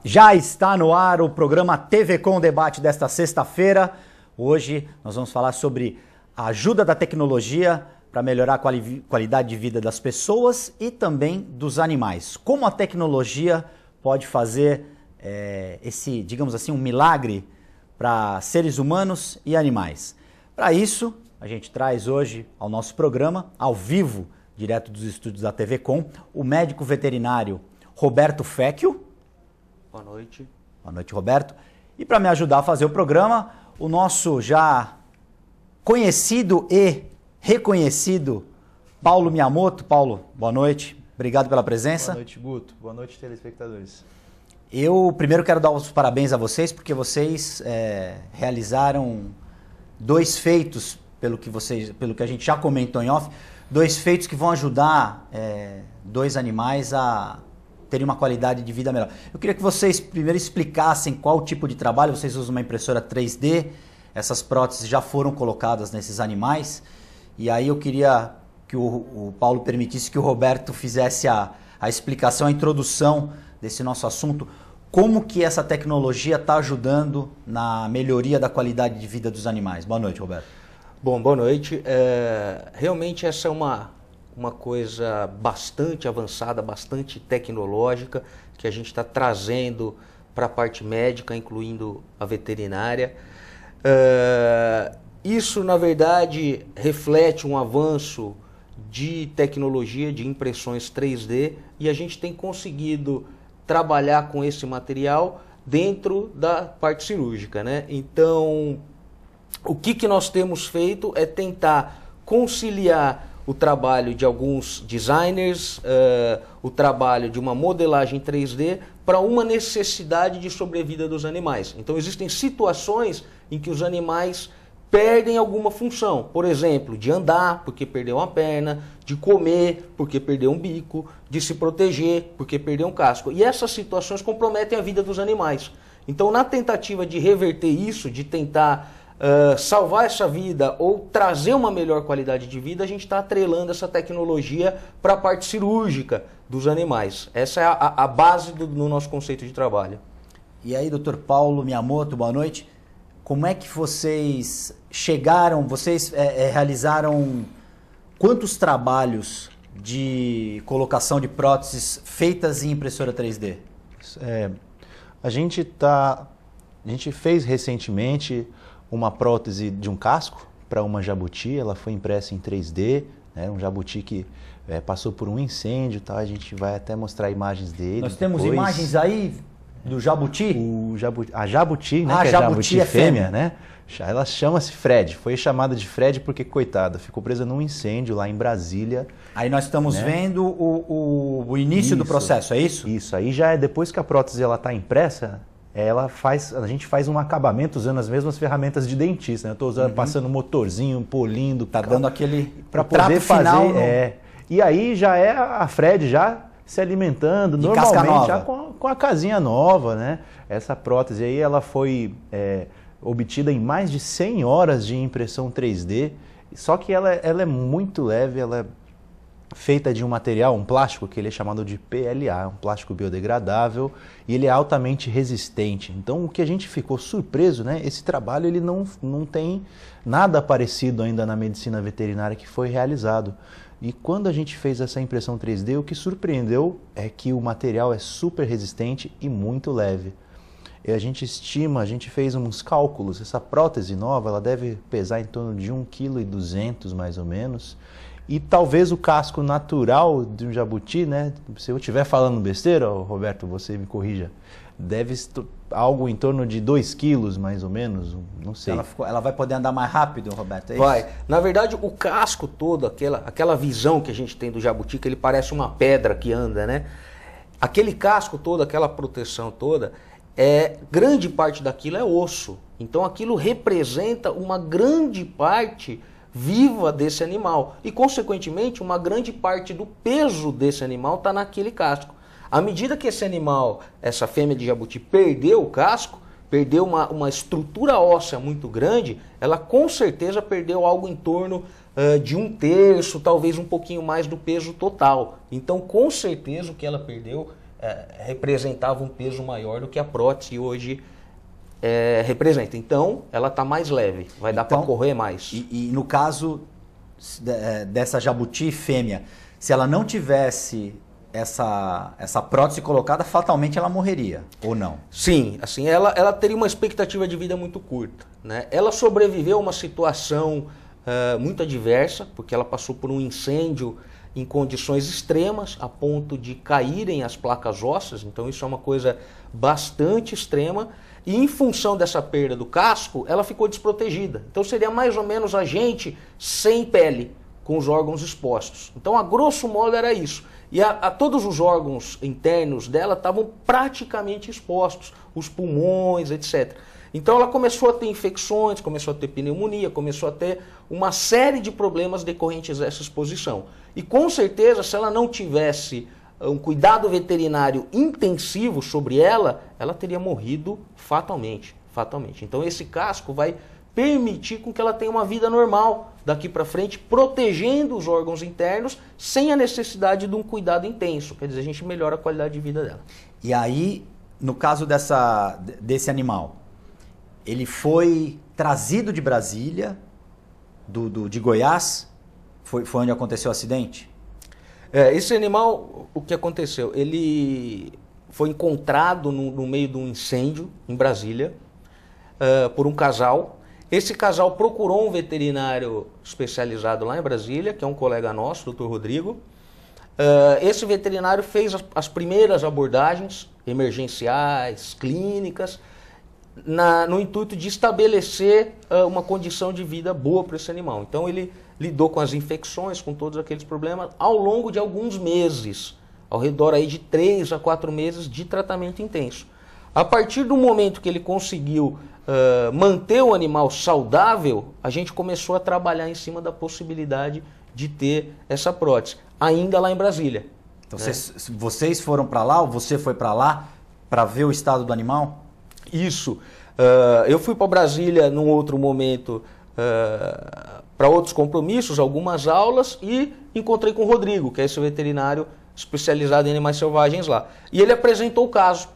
Já está no ar o programa TV Com Debate desta sexta-feira. Hoje nós vamos falar sobre a ajuda da tecnologia para melhorar a qualidade de vida das pessoas e também dos animais. Como a tecnologia pode fazer digamos assim, um milagre para seres humanos e animais. Para isso, a gente traz hoje ao nosso programa, ao vivo, direto dos estúdios da TV Com, o médico veterinário Roberto Fecchio. Boa noite. Boa noite, Roberto. E para me ajudar a fazer o programa, o nosso já conhecido e reconhecido Paulo Miyamoto. Paulo, boa noite. Obrigado pela presença. Boa noite, Guto. Boa noite, telespectadores. Eu primeiro quero dar os parabéns a vocês, porque vocês realizaram dois feitos, pelo que a gente já comentou em off, dois feitos que vão ajudar dois animais a terem uma qualidade de vida melhor. Eu queria que vocês primeiro explicassem qual tipo de trabalho. Vocês usam uma impressora 3D, essas próteses já foram colocadas nesses animais, e aí eu queria que o Paulo permitisse que o Roberto fizesse a explicação, a introdução desse nosso assunto, como que essa tecnologia está ajudando na melhoria da qualidade de vida dos animais. Boa noite, Roberto. Bom, boa noite. Realmente essa é uma coisa bastante avançada, bastante tecnológica, que a gente está trazendo para a parte médica, incluindo a veterinária. Isso, na verdade, reflete um avanço de tecnologia, de impressões 3D, e a gente tem conseguido trabalhar com esse material dentro da parte cirúrgica, né? Então, o que nós temos feito é tentar conciliar o trabalho de alguns designers, o trabalho de uma modelagem 3D para uma necessidade de sobrevida dos animais. Então existem situações em que os animais perdem alguma função, por exemplo, de andar porque perdeu uma perna, de comer porque perdeu um bico, de se proteger porque perdeu um casco. E essas situações comprometem a vida dos animais. Então, na tentativa de reverter isso, de tentar salvar essa vida ou trazer uma melhor qualidade de vida, a gente está atrelando essa tecnologia para a parte cirúrgica dos animais. Essa é a base do nosso conceito de trabalho. E aí, Dr. Paulo Miyamoto, boa noite. Como é que vocês chegaram, realizaram quantos trabalhos de colocação de próteses feitas em impressora 3D? A gente fez recentemente uma prótese de um casco para uma jabuti. Ela foi impressa em 3D, né? Um jabuti que passou por um incêndio, tá? A gente vai até mostrar imagens dele. Nós temos imagens aí do jabuti? A jabuti, né? A que jabuti é fêmea, né? Ela chama-se Fred. Foi chamada de Fred porque, coitada, ficou presa num incêndio lá em Brasília. Aí nós estamos vendo o início do processo, é isso? Isso, aí já é depois que a prótese está impressa, a gente faz um acabamento usando as mesmas ferramentas de dentista, né? Eu estou passando motorzinho, polindo. Tá dando aquele para poder fazer. Final E aí já é a Fred já se alimentando de normalmente, já com a casinha nova, né? Essa prótese aí ela foi obtida em mais de 100 horas de impressão 3D, só que ela é muito leve, ela é feita de um material, um plástico que ele é chamado de PLA, um plástico biodegradável, e ele é altamente resistente. Então o que a gente ficou surpreso, né? Esse trabalho ele não tem nada parecido ainda na medicina veterinária que foi realizado. E quando a gente fez essa impressão 3D, o que surpreendeu é que o material é super resistente e muito leve. E a gente fez uns cálculos, essa prótese nova ela deve pesar em torno de 1,2 kg mais ou menos. E talvez o casco natural de um jabuti, né? Se eu estiver falando besteira, Roberto, você me corrija, deve algo em torno de 2 quilos mais ou menos, não sei. Ela vai poder andar mais rápido, Roberto? É isso? Vai. Na verdade, o casco todo, aquela visão que a gente tem do jabuti, que ele parece uma pedra que anda, né? Aquele casco todo, aquela proteção toda, grande parte daquilo é osso. Então aquilo representa uma grande parte viva desse animal. E, consequentemente, uma grande parte do peso desse animal está naquele casco. À medida que esse animal, essa fêmea de jabuti, perdeu o casco, perdeu uma estrutura óssea muito grande, ela com certeza perdeu algo em torno de 1/3, talvez um pouquinho mais do peso total. Então, com certeza, o que ela perdeu representava um peso maior do que a prótese hoje representa. Então, ela está mais leve, vai dar para correr mais. E no caso dessa jabuti fêmea, se ela não tivesse essa prótese colocada, fatalmente ela morreria, ou não? Sim, assim, ela teria uma expectativa de vida muito curta, né? Ela sobreviveu a uma situação muito adversa, porque ela passou por um incêndio em condições extremas, a ponto de caírem as placas ósseas, então isso é uma coisa bastante extrema, e em função dessa perda do casco, ela ficou desprotegida. Então seria mais ou menos a gente sem pele, com os órgãos expostos. Então, a grosso modo, era isso. E a todos os órgãos internos dela estavam praticamente expostos, os pulmões, etc. Então, ela começou a ter infecções, começou a ter pneumonia, começou a ter uma série de problemas decorrentes dessa exposição. E, com certeza, se ela não tivesse um cuidado veterinário intensivo sobre ela, ela teria morrido fatalmente. Então, esse casco vai permitir com que ela tenha uma vida normal daqui para frente, protegendo os órgãos internos sem a necessidade de um cuidado intenso. Quer dizer, a gente melhora a qualidade de vida dela. E aí, no caso desse animal, ele foi trazido de Brasília, de Goiás? Foi onde aconteceu o acidente? Esse animal, o que aconteceu? Ele foi encontrado no meio de um incêndio em Brasília por um casal. Esse casal procurou um veterinário especializado lá em Brasília, que é um colega nosso, o Dr. Rodrigo. Esse veterinário fez as primeiras abordagens emergenciais, clínicas, no intuito de estabelecer uma condição de vida boa para esse animal. Então ele lidou com as infecções, com todos aqueles problemas, ao longo de alguns meses, ao redor aí de 3 a 4 meses de tratamento intenso. A partir do momento que ele conseguiu manter o animal saudável, a gente começou a trabalhar em cima da possibilidade de ter essa prótese, ainda lá em Brasília. Então vocês foram para lá, ou você foi para lá, para ver o estado do animal? Isso. Eu fui para Brasília num outro momento para outros compromissos, algumas aulas, e encontrei com o Rodrigo, que é esse veterinário especializado em animais selvagens lá. E ele apresentou o caso.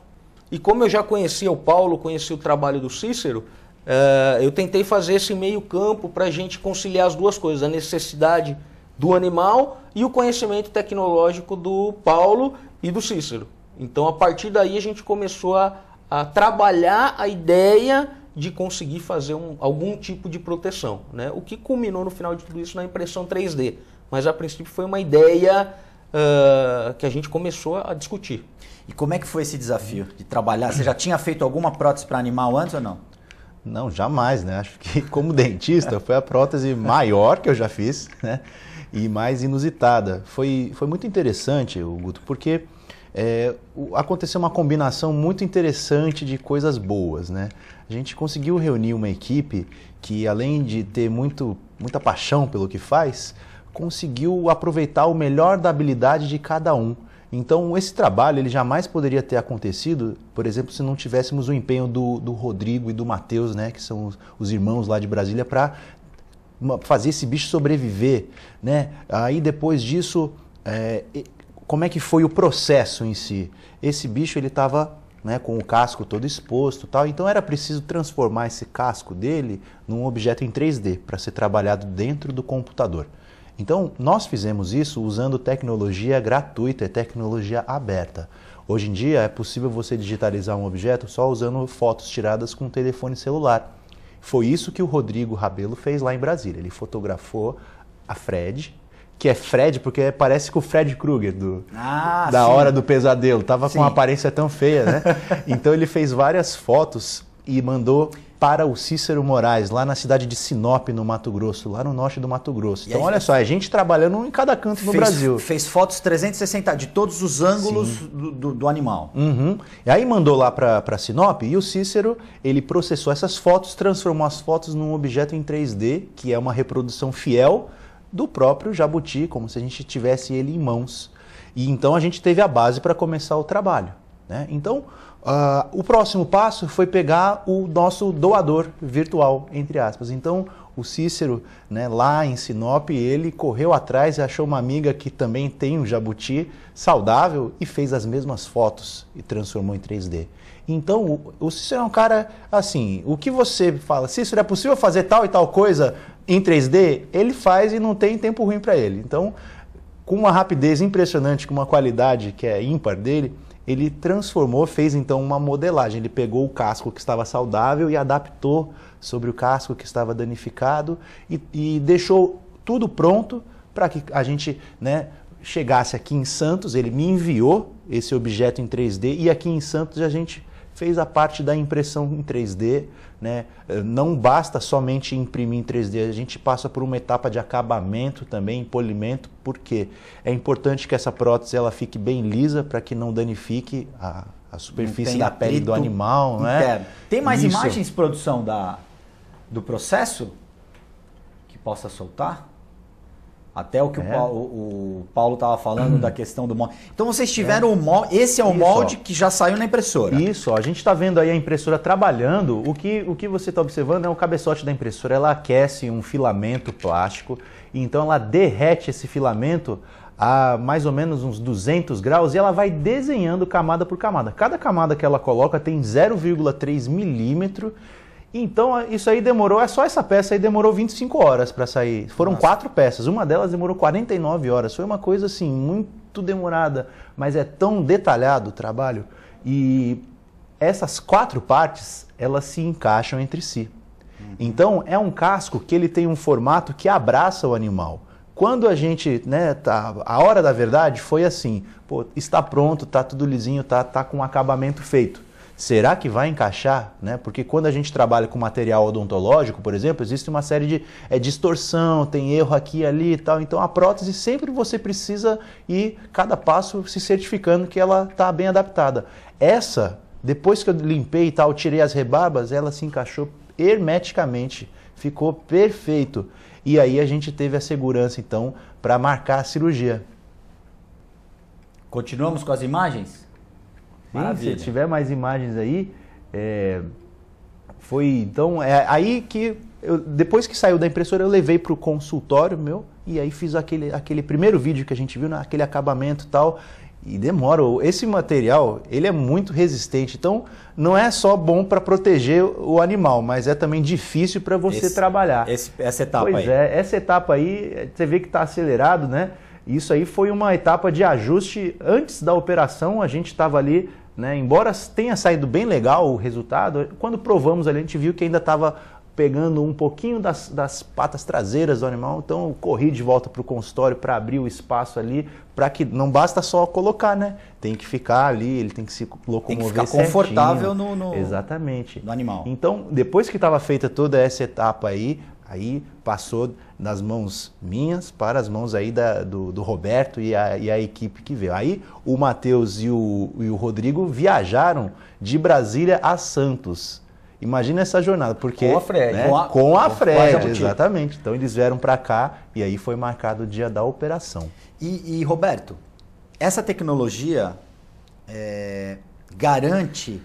E como eu já conhecia o Paulo, conhecia o trabalho do Cícero, eu tentei fazer esse meio campo para a gente conciliar as duas coisas, a necessidade do animal e o conhecimento tecnológico do Paulo e do Cícero. Então, a partir daí, a gente começou a trabalhar a ideia de conseguir fazer algum tipo de proteção, né? O que culminou no final de tudo isso na impressão 3D. Mas, a princípio, foi uma ideia que a gente começou a discutir. E como é que foi esse desafio de trabalhar? Você já tinha feito alguma prótese para animal antes ou não? Não, jamais, né? Acho que como dentista foi a prótese maior que eu já fiz, né? E mais inusitada. Foi muito interessante, Guto, porque aconteceu uma combinação muito interessante de coisas boas, né? A gente conseguiu reunir uma equipe que, além de ter muita paixão pelo que faz, conseguiu aproveitar o melhor da habilidade de cada um. Então, esse trabalho ele jamais poderia ter acontecido, por exemplo, se não tivéssemos o empenho do Rodrigo e do Matheus, né, que são os irmãos lá de Brasília, para fazer esse bicho sobreviver, né? Aí, depois disso, como é que foi o processo em si? Esse bicho ele estava, né, com o casco todo exposto, tal. Então, era preciso transformar esse casco dele num objeto em 3D para ser trabalhado dentro do computador. Então, nós fizemos isso usando tecnologia gratuita, tecnologia aberta. Hoje em dia, é possível você digitalizar um objeto só usando fotos tiradas com um telefone celular. Foi isso que o Rodrigo Rabelo fez lá em Brasília. Ele fotografou a Fred, que é Fred porque parece com o Fred Krueger da Hora do Pesadelo. Tava com uma aparência tão feia, né? Então, ele fez várias fotos e mandou para o Cícero Moraes, lá na cidade de Sinop, no Mato Grosso, lá no norte do Mato Grosso. Então, olha só, a gente trabalhando em cada canto no Brasil. Fez fotos 360 de todos os ângulos do animal. Uhum. E aí mandou lá para Sinop e o Cícero, ele processou essas fotos, transformou as fotos num objeto em 3D, que é uma reprodução fiel do próprio jabuti, como se a gente tivesse ele em mãos. E então a gente teve a base para começar o trabalho, né? Então, o próximo passo foi pegar o nosso doador virtual, entre aspas. Então, O Cícero, né, lá em Sinop, ele correu atrás e achou uma amiga que também tem um jabuti saudável e fez as mesmas fotos e transformou em 3D. Então, o Cícero é um cara, assim, o que você fala, Cícero, é possível fazer tal e tal coisa em 3D? Ele faz e não tem tempo ruim para ele. Então, com uma rapidez impressionante, com uma qualidade que é ímpar dele, ele transformou, fez então uma modelagem. Ele pegou o casco que estava saudável e adaptou sobre o casco que estava danificado e deixou tudo pronto para que a gente, né, chegasse aqui em Santos. Ele me enviou esse objeto em 3D e aqui em Santos a gente fez a parte da impressão em 3D, né? Não basta somente imprimir em 3D, a gente passa por uma etapa de acabamento também, polimento, porque é importante que essa prótese ela fique bem lisa para que não danifique a superfície da pele do animal, né? Tem mais imagens, produção, do processo que possa soltar? Até o que o Paulo estava falando da questão do molde. Então vocês tiveram o molde, esse é o molde que já saiu na impressora. Isso, a gente está vendo aí a impressora trabalhando. O que você está observando é o cabeçote da impressora. Ela aquece um filamento plástico, e então ela derrete esse filamento a mais ou menos uns 200 graus e ela vai desenhando camada por camada. Cada camada que ela coloca tem 0,3 milímetro. Então, isso aí demorou, só essa peça aí demorou 25 horas para sair. Foram 4 peças, uma delas demorou 49 horas. Foi uma coisa assim, muito demorada, mas é tão detalhado o trabalho. E essas 4 partes, elas se encaixam entre si. Então, é um casco que ele tem um formato que abraça o animal. Quando a gente, né, a hora da verdade foi assim, pô, está pronto, está tudo lisinho, tá com o acabamento feito. Será que vai encaixar? Né? Porque quando a gente trabalha com material odontológico, por exemplo, existe uma série de distorção, tem erro aqui e ali e tal. Então a prótese sempre você precisa ir cada passo se certificando que ela está bem adaptada. Essa, depois que eu limpei e tal, tirei as rebarbas, ela se encaixou hermeticamente, ficou perfeito. E aí a gente teve a segurança então para marcar a cirurgia. Continuamos com as imagens? Maravilha. Se tiver mais imagens aí, foi então aí que depois que saiu da impressora eu levei para o consultório meu e aí fiz aquele primeiro vídeo que a gente viu, aquele acabamento e tal, e demora. Esse material ele é muito resistente, então não é só bom para proteger o animal, mas é também difícil para você trabalhar. Essa etapa aí. Pois é, essa etapa aí você vê que está acelerado, né? Isso aí foi uma etapa de ajuste. Antes da operação, a gente estava ali, né, embora tenha saído bem legal o resultado, quando provamos ali, a gente viu que ainda estava pegando um pouquinho das patas traseiras do animal, então eu corri de volta para o consultório para abrir o espaço ali, para que não basta só colocar, né? Tem que ficar ali, ele tem que se locomover certinho. Tem que ficar confortável Exatamente. No animal. Então, depois que estava feita toda essa etapa aí passou das mãos minhas para as mãos aí do Roberto e a equipe que veio. Aí o Matheus e o Rodrigo viajaram de Brasília a Santos. Imagina essa jornada, porque... Com a Fred. Né, com a Fred, exatamente. Então eles vieram para cá e aí foi marcado o dia da operação. E Roberto, essa tecnologia garante...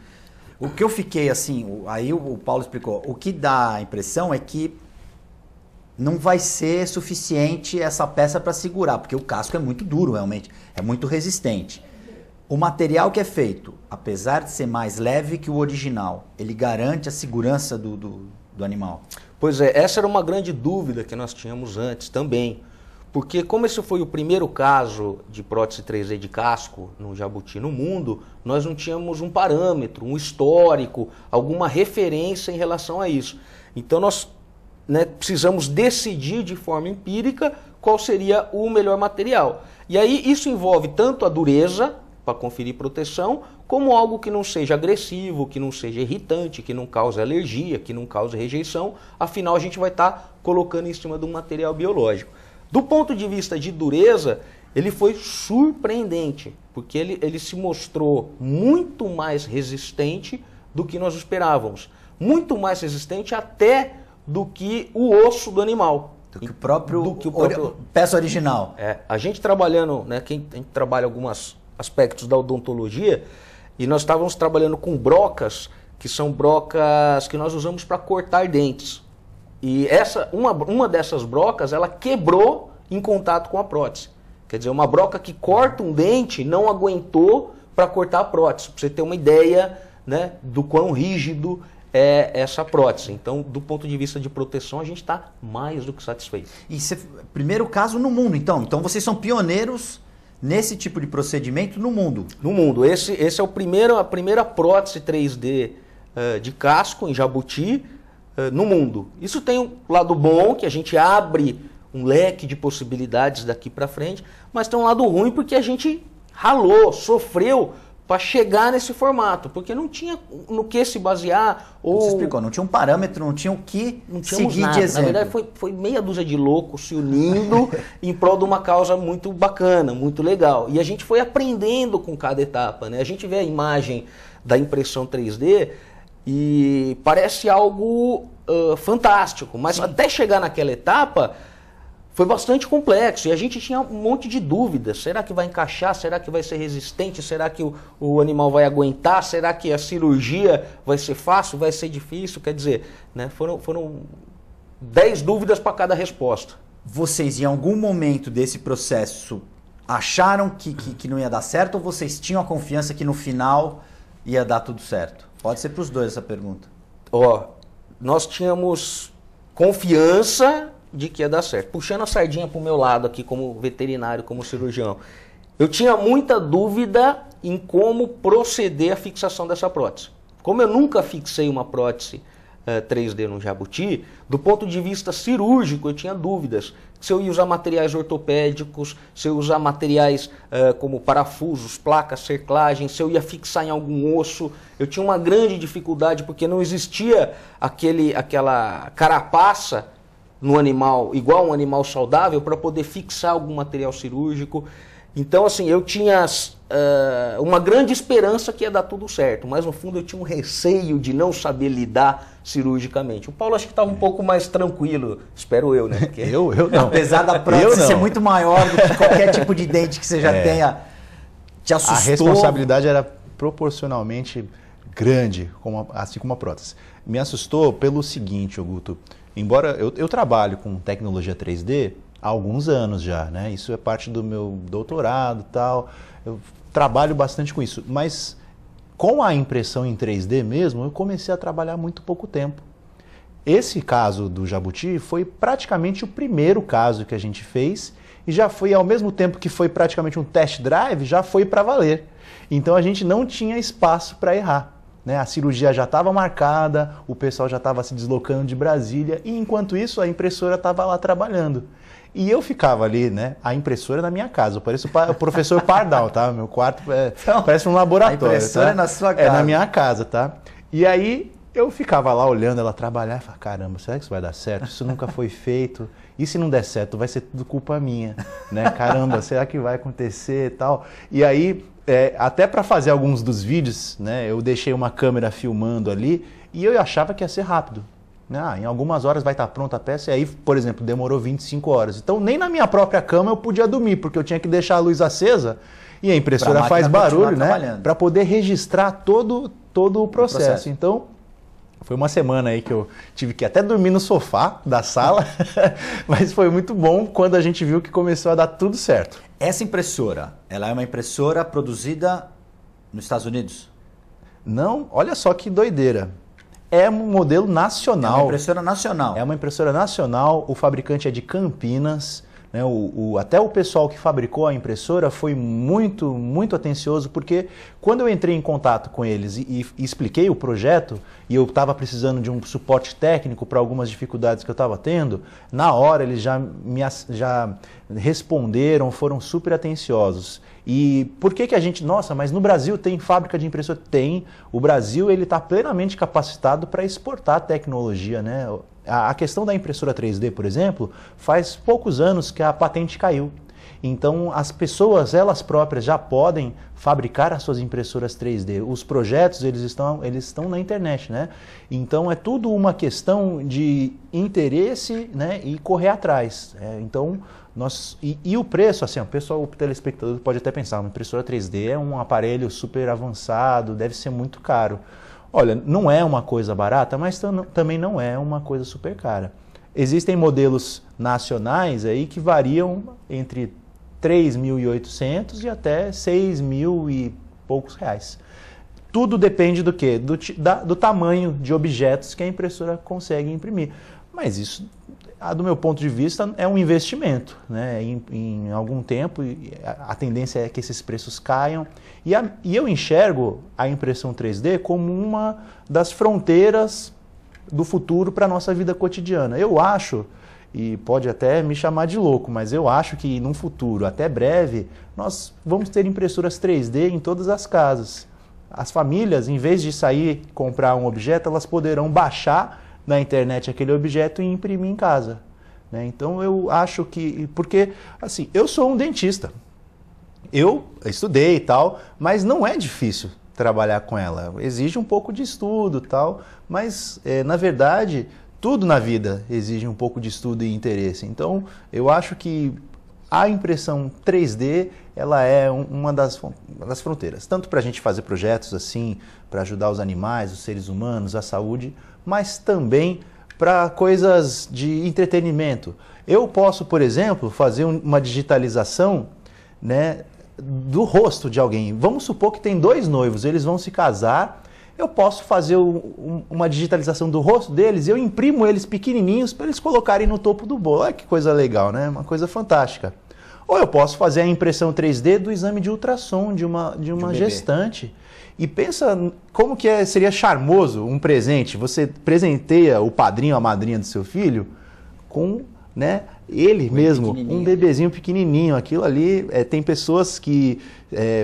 O que eu fiquei assim, aí o Paulo explicou, o que dá a impressão é que não vai ser suficiente essa peça para segurar, porque o casco é muito duro realmente, é muito resistente. O material que é feito, apesar de ser mais leve que o original, ele garante a segurança do animal? Pois é, essa era uma grande dúvida que nós tínhamos antes também. Porque como esse foi o primeiro caso de prótese 3D de casco no jabuti no mundo, nós não tínhamos um parâmetro, um histórico, alguma referência em relação a isso. Então nós precisamos decidir de forma empírica qual seria o melhor material. E aí isso envolve tanto a dureza, para conferir proteção, como algo que não seja agressivo, que não seja irritante, que não cause alergia, que não cause rejeição. Afinal, a gente vai estar colocando em cima de um material biológico. Do ponto de vista de dureza, ele foi surpreendente, porque ele se mostrou muito mais resistente do que nós esperávamos. Muito mais resistente até do que o osso do animal. Do que o próprio peça original. A gente trabalhando, a gente trabalha alguns aspectos da odontologia, e nós estávamos trabalhando com brocas, que são brocas que nós usamos para cortar dentes. E uma dessas brocas, ela quebrou em contato com a prótese. Quer dizer, uma broca que corta um dente não aguentou para cortar a prótese. Para você ter uma ideia, né, do quão rígido é essa prótese. Então, do ponto de vista de proteção, a gente está mais do que satisfeito. E primeiro caso no mundo, então. Então vocês são pioneiros nesse tipo de procedimento no mundo. No mundo. Esse é a primeira prótese 3D de casco em jabuti no mundo. Isso tem um lado bom, que a gente abre um leque de possibilidades daqui para frente, mas tem um lado ruim porque a gente ralou, sofreu para chegar nesse formato, porque não tinha no que se basear. Você explicou, não tinha um parâmetro, não tinha o que seguir nada. De exemplo. Na verdade, foi meia dúzia de loucos se unindo em prol de uma causa muito bacana, muito legal. E a gente foi aprendendo com cada etapa, né? A gente vê a imagem da impressão 3D e parece algo fantástico, mas até chegar naquela etapa foi bastante complexo e a gente tinha um monte de dúvidas. Será que vai encaixar? Será que vai ser resistente? Será que o animal vai aguentar? Será que a cirurgia vai ser fácil? Vai ser difícil? Quer dizer, né, foram 10 dúvidas para cada resposta. Vocês, em algum momento desse processo, acharam que não ia dar certo ou vocês tinham a confiança que no final ia dar tudo certo? Pode ser para os dois essa pergunta. Nós tínhamos confiança de que ia dar certo. Puxando a sardinha para o meu lado aqui como veterinário, como cirurgião, eu tinha muita dúvida em como proceder à fixação dessa prótese. Como eu nunca fixei uma prótese 3D no jabuti, do ponto de vista cirúrgico eu tinha dúvidas. Se eu ia usar materiais ortopédicos, se eu ia usar materiais como parafusos, placas, cerclagem, se eu ia fixar em algum osso, eu tinha uma grande dificuldade porque não existia aquela carapaça no animal, igual um animal saudável, para poder fixar algum material cirúrgico. Então, assim, eu tinha uma grande esperança que ia dar tudo certo, mas no fundo eu tinha um receio de não saber lidar cirurgicamente. O Paulo acho que estava um pouco mais tranquilo, espero eu, né? Porque... Eu não. Apesar da prótese ser muito maior do que qualquer tipo de dente que você já tenha, te assustou. A responsabilidade era proporcionalmente grande, assim como a prótese. Me assustou pelo seguinte, Guto. Embora eu trabalho com tecnologia 3D há alguns anos já, né? Isso é parte do meu doutorado e tal. Eu trabalho bastante com isso. Mas com a impressão em 3D mesmo, eu comecei a trabalhar há muito pouco tempo. Esse caso do jabuti foi praticamente o primeiro caso que a gente fez e já foi, ao mesmo tempo que foi praticamente um test drive, já foi para valer. Então a gente não tinha espaço para errar. Né? A cirurgia já estava marcada, o pessoal já estava se deslocando de Brasília e enquanto isso a impressora estava lá trabalhando. E eu ficava ali, né? A impressora na minha casa, eu pareço o professor Pardal, tá? Meu quarto parece um laboratório. A impressora tá? é na sua casa. É na minha casa, tá? E aí eu ficava lá olhando ela trabalhar e falava, caramba, será que isso vai dar certo? Isso nunca foi feito. E se não der certo, vai ser tudo culpa minha, né? Caramba, será que vai acontecer e tal? E aí... até para fazer alguns dos vídeos, né, eu deixei uma câmera filmando ali e eu achava que ia ser rápido. Em algumas horas vai estar pronta a peça e aí, por exemplo, demorou 25 horas. Então nem na minha própria cama eu podia dormir, porque eu tinha que deixar a luz acesa e a impressora faz barulho, né, para poder registrar todo o processo. Então foi uma semana aí que eu tive que até dormir no sofá da sala, mas foi muito bom quando a gente viu que começou a dar tudo certo. Essa impressora, ela é uma impressora produzida nos Estados Unidos? Não, olha só que doideira. É um modelo nacional. É uma impressora nacional. É uma impressora nacional, o fabricante é de Campinas. Né, até o pessoal que fabricou a impressora foi muito, muito atencioso, porque quando eu entrei em contato com eles e expliquei o projeto, e eu estava precisando de um suporte técnico para algumas dificuldades que eu estava tendo, na hora eles já responderam, foram super atenciosos. E por que a gente... Nossa, mas no Brasil tem fábrica de impressora? Tem. O Brasil está plenamente capacitado para exportar tecnologia, né? A questão da impressora 3D, por exemplo, faz poucos anos que a patente caiu. Então, as pessoas, elas próprias, já podem fabricar as suas impressoras 3D. Os projetos, eles estão na internet, né? Então, é tudo uma questão de interesse, né, e correr atrás. Então, e o preço, assim, o telespectador pode até pensar, uma impressora 3D é um aparelho super avançado, deve ser muito caro. Olha, não é uma coisa barata, mas também não é uma coisa super cara. existem modelos nacionais aí que variam entre 3.800 e até 6.000 e poucos reais. Tudo depende do quê? Do tamanho de objetos que a impressora consegue imprimir. Mas isso, do meu ponto de vista, é um investimento, né? Em algum tempo, a tendência é que esses preços caiam. E eu enxergo a impressão 3D como uma das fronteiras do futuro para a nossa vida cotidiana. Eu acho, e pode até me chamar de louco, mas eu acho que num futuro até breve, nós vamos ter impressoras 3D em todas as casas. As famílias, em vez de sair comprar um objeto, elas poderão baixar na internet aquele objeto e imprimir em casa, né? Então eu acho que... Porque, assim, eu sou um dentista. Eu estudei e tal, mas não é difícil trabalhar com ela. Exige um pouco de estudo e tal, mas, na verdade, tudo na vida exige um pouco de estudo e interesse. Então, eu acho que a impressão 3D, ela é uma das fronteiras. Tanto para a gente fazer projetos assim, para ajudar os animais, os seres humanos, a saúde, mas também para coisas de entretenimento. Eu posso, por exemplo, fazer uma digitalização, né, do rosto de alguém. Vamos supor que tem 2 noivos, eles vão se casar. Eu posso fazer uma digitalização do rosto deles, eu imprimo eles pequenininhos para eles colocarem no topo do bolo. Olha que coisa legal, né? Uma coisa fantástica. Ou eu posso fazer a impressão 3D do exame de ultrassom de uma gestante. E pensa como que seria charmoso um presente. Você presenteia o padrinho, a madrinha do seu filho com, né, ele mesmo, um bebezinho pequenininho. Aquilo ali, tem pessoas que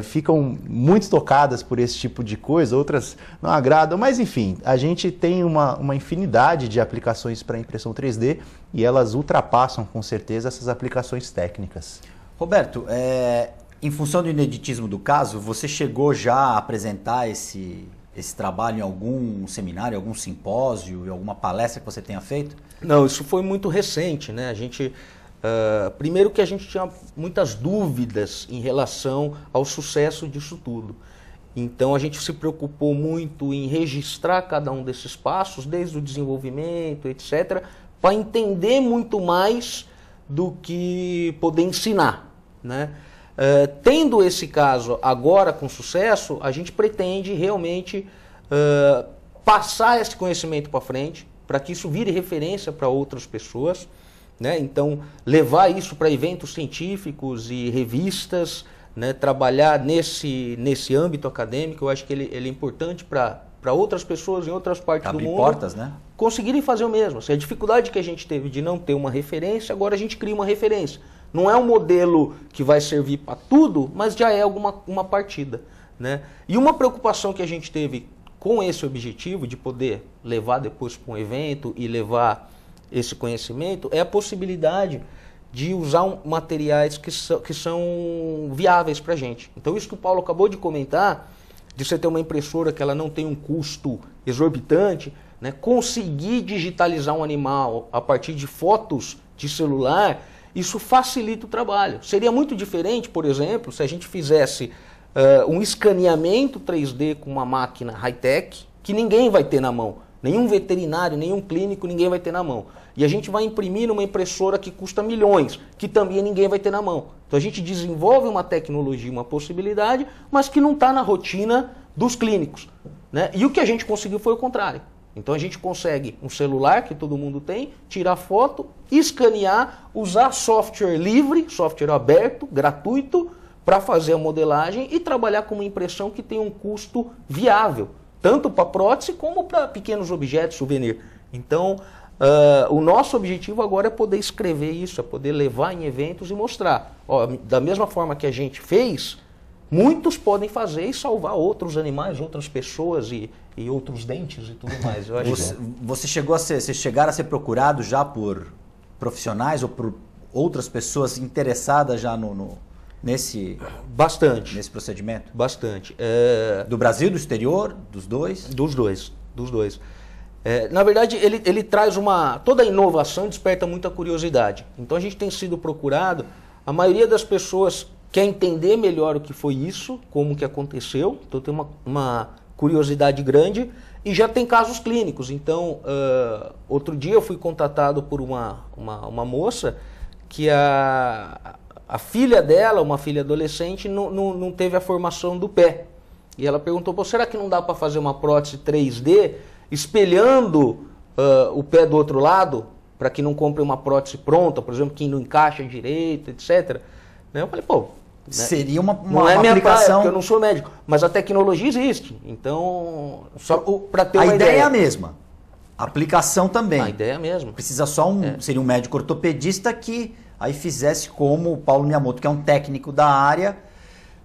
ficam muito tocadas por esse tipo de coisa, outras não agradam, mas enfim, a gente tem uma infinidade de aplicações para impressão 3D e elas ultrapassam com certeza essas aplicações técnicas. Roberto, em função do ineditismo do caso, você chegou já a apresentar esse trabalho em algum seminário, algum simpósio, em alguma palestra que você tenha feito? Não, isso foi muito recente, né? A gente, primeiro que a gente tinha muitas dúvidas em relação ao sucesso disso tudo. Então a gente se preocupou muito em registrar cada um desses passos, desde o desenvolvimento, etc., para entender muito mais do que poder ensinar, né? Tendo esse caso agora com sucesso, a gente pretende realmente passar esse conhecimento para frente, para que isso vire referência para outras pessoas, né? Então, levar isso para eventos científicos e revistas, né? Trabalhar nesse âmbito acadêmico, eu acho que ele é importante para outras pessoas em outras partes do mundo. Portas, né? Conseguirem fazer o mesmo. Assim, a dificuldade que a gente teve de não ter uma referência, agora a gente cria uma referência. Não é um modelo que vai servir para tudo, mas já é uma partida, né? E uma preocupação que a gente teve com esse objetivo de poder levar depois para um evento e levar esse conhecimento é a possibilidade de usar materiais que são viáveis para a gente. Então isso que o Paulo acabou de comentar, de você ter uma impressora que ela não tem um custo exorbitante, né? Conseguir digitalizar um animal a partir de fotos de celular, isso facilita o trabalho. Seria muito diferente, por exemplo, se a gente fizesse um escaneamento 3D com uma máquina high-tech, que ninguém vai ter na mão. Nenhum veterinário, nenhum clínico, ninguém vai ter na mão. E a gente vai imprimir numa impressora que custa milhões, que também ninguém vai ter na mão. Então a gente desenvolve uma tecnologia, uma possibilidade, mas que não está na rotina dos clínicos, né? E o que a gente conseguiu foi o contrário. Então a gente consegue um celular que todo mundo tem, tirar foto, escanear, usar software livre, software aberto, gratuito, para fazer a modelagem e trabalhar com uma impressão que tem um custo viável, tanto para prótese como para pequenos objetos, souvenir. Então, o nosso objetivo agora é poder escrever isso, é poder levar em eventos e mostrar. Ó, da mesma forma que a gente fez, muitos podem fazer e salvar outros animais, outras pessoas e outros dentes e tudo mais. Eu acho vocês chegaram a ser procurados já por profissionais ou por outras pessoas interessadas já nesse procedimento? Bastante. Do Brasil, do exterior, dos dois? Dos dois. Na verdade, ele traz toda a inovação desperta muita curiosidade. Então a gente tem sido procurado, a maioria das pessoas quer entender melhor o que foi isso, como que aconteceu. Então tem uma curiosidade grande e já tem casos clínicos. Então, outro dia eu fui contatado por uma moça que a filha dela, uma filha adolescente, não teve a formação do pé. E ela perguntou, pô, será que não dá para fazer uma prótese 3D espelhando o pé do outro lado, para que não compre uma prótese pronta, por exemplo, que não encaixa direito, etc. Eu falei, pô... Seria uma aplicação... praia, porque eu não sou médico, mas a tecnologia existe. Então, só para ter uma ideia. A ideia ideia é a mesma. A aplicação também. A ideia é a mesma. Precisa só seria um médico ortopedista que aí fizesse como o Paulo Miyamoto, que é um técnico da área.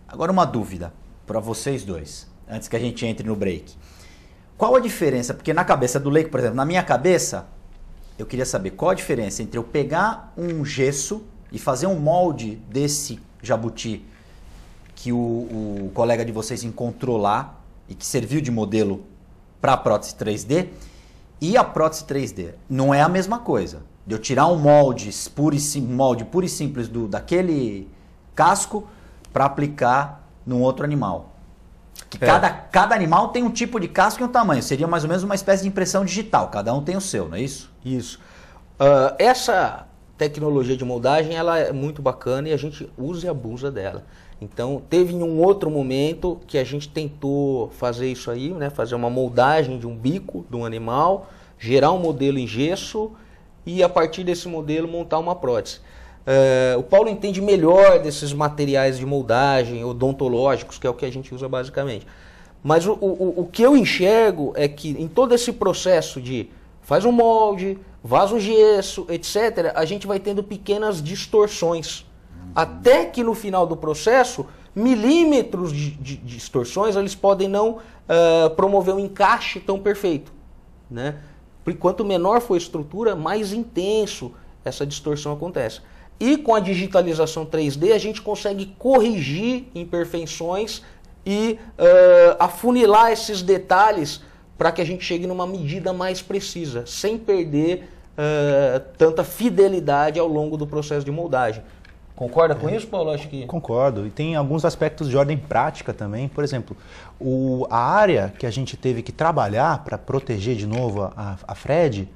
Agora uma dúvida para vocês dois, antes que a gente entre no break. Qual a diferença? Porque na cabeça do leigo, por exemplo, na minha cabeça, eu queria saber qual a diferença entre eu pegar um gesso e fazer um molde desse jabuti que o colega de vocês encontrou lá e que serviu de modelo para a prótese 3D e a prótese 3D. Não é a mesma coisa. De eu tirar um molde puro e simples daquele casco para aplicar num outro animal. Que cada animal tem um tipo de casco e um tamanho. Seria mais ou menos uma espécie de impressão digital. Cada um tem o seu, não é isso? Isso. Essa tecnologia de moldagem ela é muito bacana e a gente usa e abusa dela. Então, teve em um outro momento que a gente tentou fazer isso aí, né? Fazer uma moldagem de um bico de um animal, gerar um modelo em gesso e a partir desse modelo montar uma prótese. O Paulo entende melhor desses materiais de moldagem odontológicos, que é o que a gente usa basicamente. Mas o que eu enxergo é que em todo esse processo de faz um molde, vaza o gesso, etc., a gente vai tendo pequenas distorções. Até que no final do processo, milímetros de distorções eles podem não promover um encaixe tão perfeito, né? Porque quanto menor for a estrutura, mais intenso essa distorção acontece. E com a digitalização 3D a gente consegue corrigir imperfeições e afunilar esses detalhes para que a gente chegue numa medida mais precisa, sem perder tanta fidelidade ao longo do processo de moldagem. Concorda com isso, Paulo? Acho que... Concordo. E tem alguns aspectos de ordem prática também. Por exemplo, a área que a gente teve que trabalhar para proteger de novo a Fred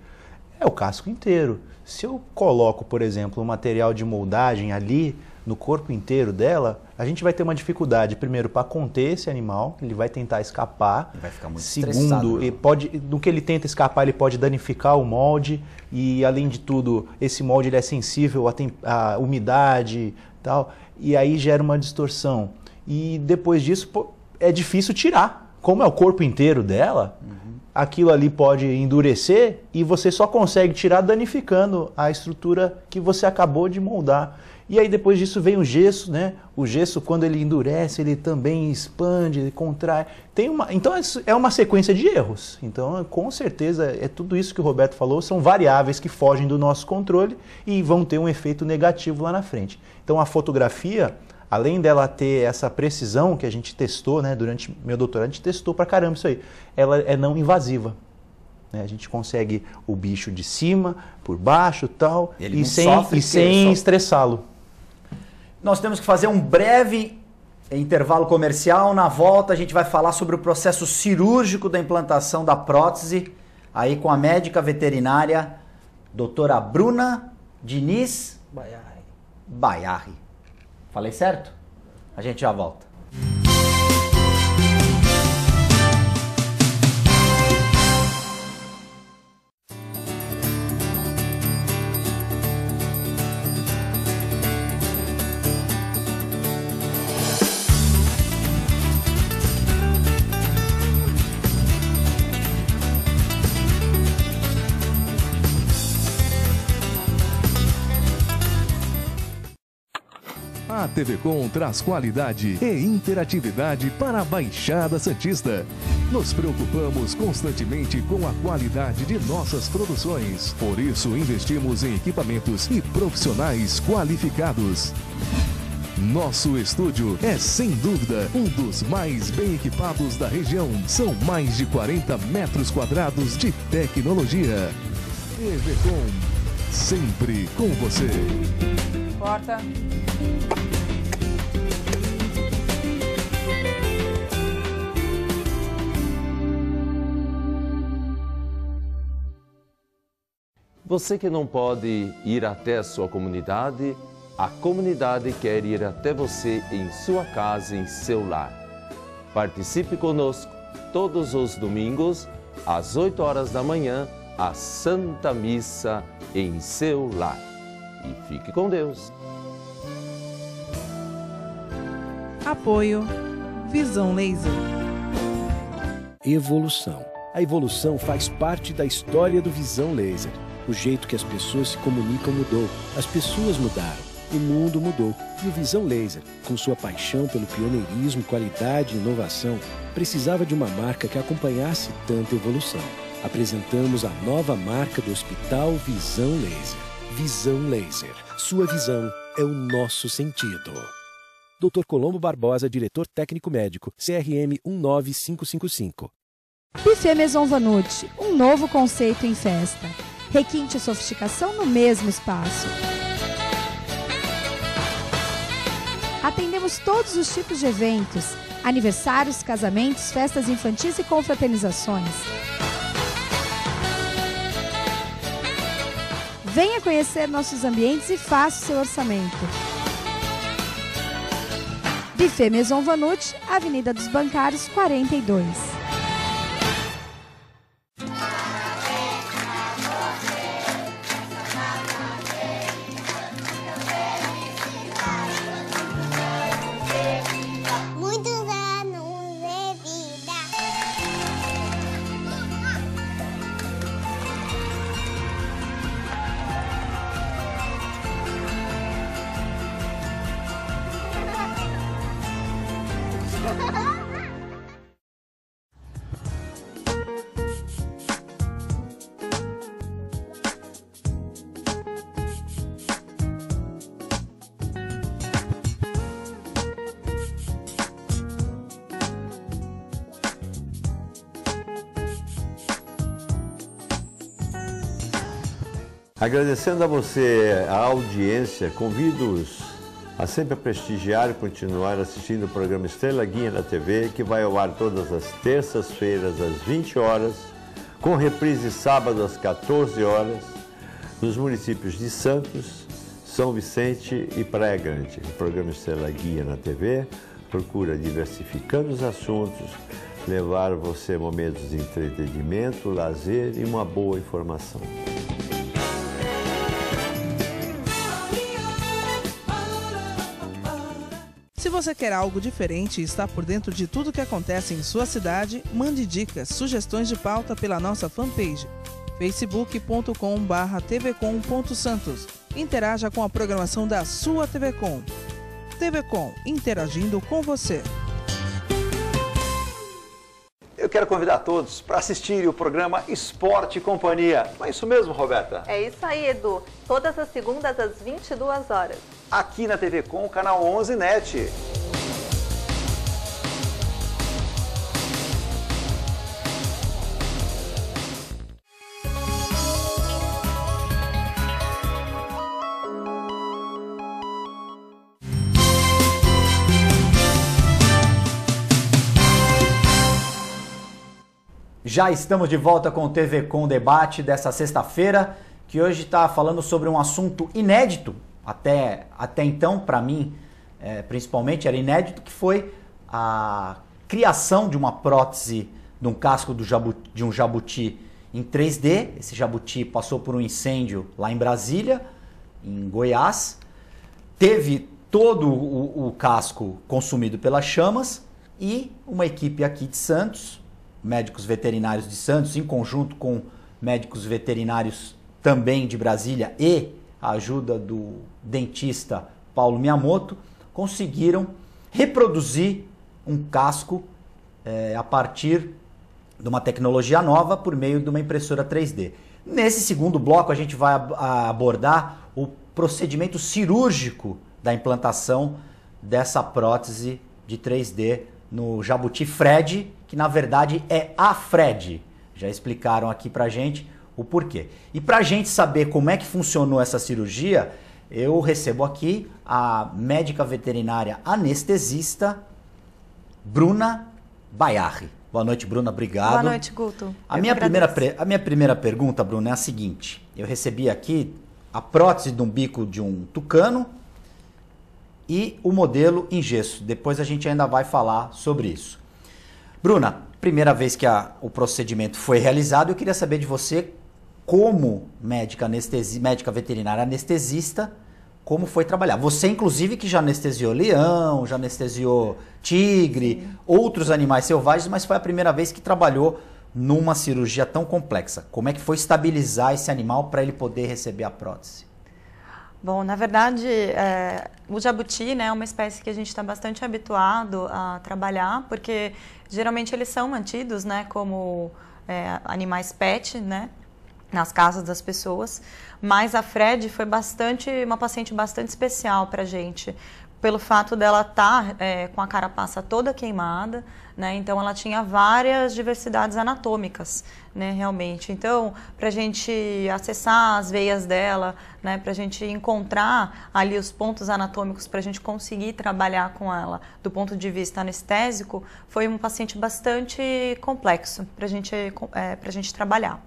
é o casco inteiro. Se eu coloco, por exemplo, um material de moldagem ali no corpo inteiro dela, a gente vai ter uma dificuldade, primeiro, para conter esse animal, ele vai tentar escapar. Vai ficar muito Segundo, no que ele tenta escapar, ele pode danificar o molde e, além de tudo, esse molde ele é sensível à umidade e tal, e aí gera uma distorção. E depois disso, é difícil tirar. Como é o corpo inteiro dela, aquilo ali pode endurecer e você só consegue tirar danificando a estrutura que você acabou de moldar. E aí depois disso vem o gesso, né? O gesso, quando ele endurece, ele também expande, ele contrai. Então é uma sequência de erros. Então, com certeza, é tudo isso que o Roberto falou, são variáveis que fogem do nosso controle e vão ter um efeito negativo lá na frente. Então a fotografia, além dela ter essa precisão que a gente testou, né? Durante meu doutorado, a gente testou pra caramba isso aí. Ela é não invasiva. A gente consegue o bicho de cima, por baixo e tal, e sem estressá-lo. Nós temos que fazer um breve intervalo comercial. Na volta a gente vai falar sobre o processo cirúrgico da implantação da prótese, aí com a médica veterinária, doutora Bruna Diniz Baiarri. Falei certo? A gente já volta. A TV Com traz qualidade e interatividade para a Baixada Santista. Nos preocupamos constantemente com a qualidade de nossas produções. Por isso, investimos em equipamentos e profissionais qualificados. Nosso estúdio é, sem dúvida, um dos mais bem equipados da região. São mais de 40 metros quadrados de tecnologia. TV Com, sempre com você. Corta. Você que não pode ir até a sua comunidade, a comunidade quer ir até você em sua casa, em seu lar. Participe conosco todos os domingos, às 8 horas da manhã, a Santa Missa em seu lar. E fique com Deus. Apoio Visão Laser. Evolução. A evolução faz parte da história do Visão Laser. O jeito que as pessoas se comunicam mudou. As pessoas mudaram. O mundo mudou. E o Visão Laser, com sua paixão pelo pioneirismo, qualidade e inovação, precisava de uma marca que acompanhasse tanta evolução. Apresentamos a nova marca do Hospital Visão Laser. Visão Laser. Sua visão é o nosso sentido. Dr. Colombo Barbosa, diretor técnico médico, CRM 19555. Buffet Maison Vanut, um novo conceito em festa. Requinte e sofisticação no mesmo espaço. Atendemos todos os tipos de eventos, aniversários, casamentos, festas infantis e confraternizações. Venha conhecer nossos ambientes e faça o seu orçamento. Buffet Maison Vanut, Avenida dos Bancários, 42. Agradecendo a você a audiência, convido-os a sempre prestigiar e continuar assistindo o programa Estrela Guia na TV, que vai ao ar todas as terças-feiras às 20 horas, com reprise sábado às 14 horas, nos municípios de Santos, São Vicente e Praia Grande. O programa Estrela Guia na TV procura, diversificando os assuntos, levar você momentos de entretenimento, lazer e uma boa informação. Se você quer algo diferente e está por dentro de tudo que acontece em sua cidade, mande dicas, sugestões de pauta pela nossa fanpage facebook.com/tvcom.santos. Interaja com a programação da sua TV Com. TV Com, interagindo com você. Eu quero convidar todos para assistirem o programa Esporte e Companhia. Não é isso mesmo, Roberta? É isso aí, Edu. Todas as segundas às 22 horas. Aqui na TV Com, canal 11 NET. Já estamos de volta com o TV Com Debate dessa sexta-feira, que hoje está falando sobre um assunto inédito, até então, para mim, principalmente, era inédito, que foi a criação de uma prótese de um casco de um jabuti em 3D. Esse jabuti passou por um incêndio lá em Brasília, em Goiás, teve todo o casco consumido pelas chamas e uma equipe aqui de Santos, médicos veterinários de Santos, em conjunto com médicos veterinários também de Brasília e a ajuda do dentista Paulo Miyamoto, conseguiram reproduzir um casco a partir de uma tecnologia nova por meio de uma impressora 3D. Nesse segundo bloco a gente vai abordar o procedimento cirúrgico da implantação dessa prótese de 3D no jabuti Fred, que na verdade é a Fred. Já explicaram aqui pra gente o porquê. E pra gente saber como é que funcionou essa cirurgia, eu recebo aqui a médica veterinária anestesista Bruna Bayarri. Boa noite, Bruna. Obrigado. Boa noite, Guto. A minha primeira pergunta, Bruna, é a seguinte. Eu recebi aqui a prótese de um bico de um tucano e o modelo em gesso. Depois a gente ainda vai falar sobre isso. Bruna, primeira vez que o procedimento foi realizado, eu queria saber de você, como médica veterinária anestesista, como foi trabalhar. Você, inclusive, que já anestesiou leão, já anestesiou tigre, outros animais selvagens, mas foi a primeira vez que trabalhou numa cirurgia tão complexa. Como é que foi estabilizar esse animal para ele poder receber a prótese? Bom, na verdade, o jabuti, né, é uma espécie que a gente está bastante habituado a trabalhar, porque geralmente eles são mantidos, né, como animais pet, né, nas casas das pessoas, mas a Fred foi uma paciente bastante especial para a gente, pelo fato dela estar com a carapaça toda queimada, né? Então ela tinha várias diversidades anatômicas, né, realmente. Então, para a gente acessar as veias dela, né, para a gente encontrar ali os pontos anatômicos para a gente conseguir trabalhar com ela do ponto de vista anestésico, foi um paciente bastante complexo para a gente trabalhar.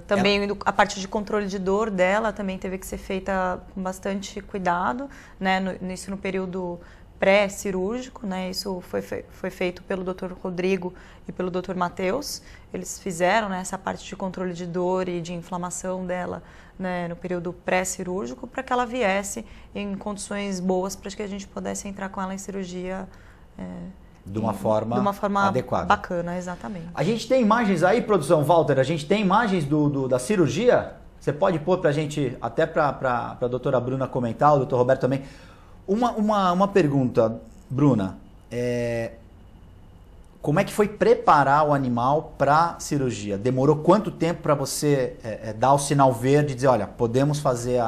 Também a parte de controle de dor dela também teve que ser feita com bastante cuidado, né, no período pré-cirúrgico, né, isso foi feito pelo Dr. Rodrigo e pelo Dr. Matheus. Eles fizeram, né, essa parte de controle de dor e de inflamação dela, né, no período pré-cirúrgico, para que ela viesse em condições boas para que a gente pudesse entrar com ela em cirurgia de uma forma adequada. Bacana, exatamente. A gente tem imagens aí, produção, Walter? A gente tem imagens da cirurgia? Você pode pôr pra gente, até pra doutora Bruna comentar, o doutor Roberto também. Uma pergunta, Bruna. Como é que foi preparar o animal para cirurgia? Demorou quanto tempo para você dar o sinal verde e dizer, olha, podemos fazer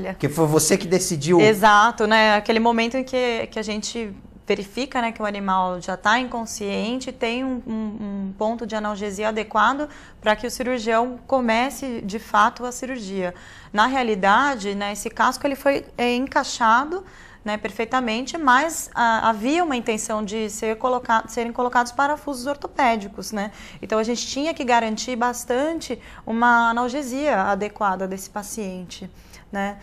Porque foi você que decidiu. Exato, né? Aquele momento em que a gente verifica, né, que o animal já está inconsciente, tem um ponto de analgesia adequado para que o cirurgião comece de fato a cirurgia. Na realidade, né, esse casco ele foi encaixado, né, perfeitamente, mas havia uma intenção de serem colocados parafusos ortopédicos, né? Então a gente tinha que garantir bastante uma analgesia adequada desse paciente, né?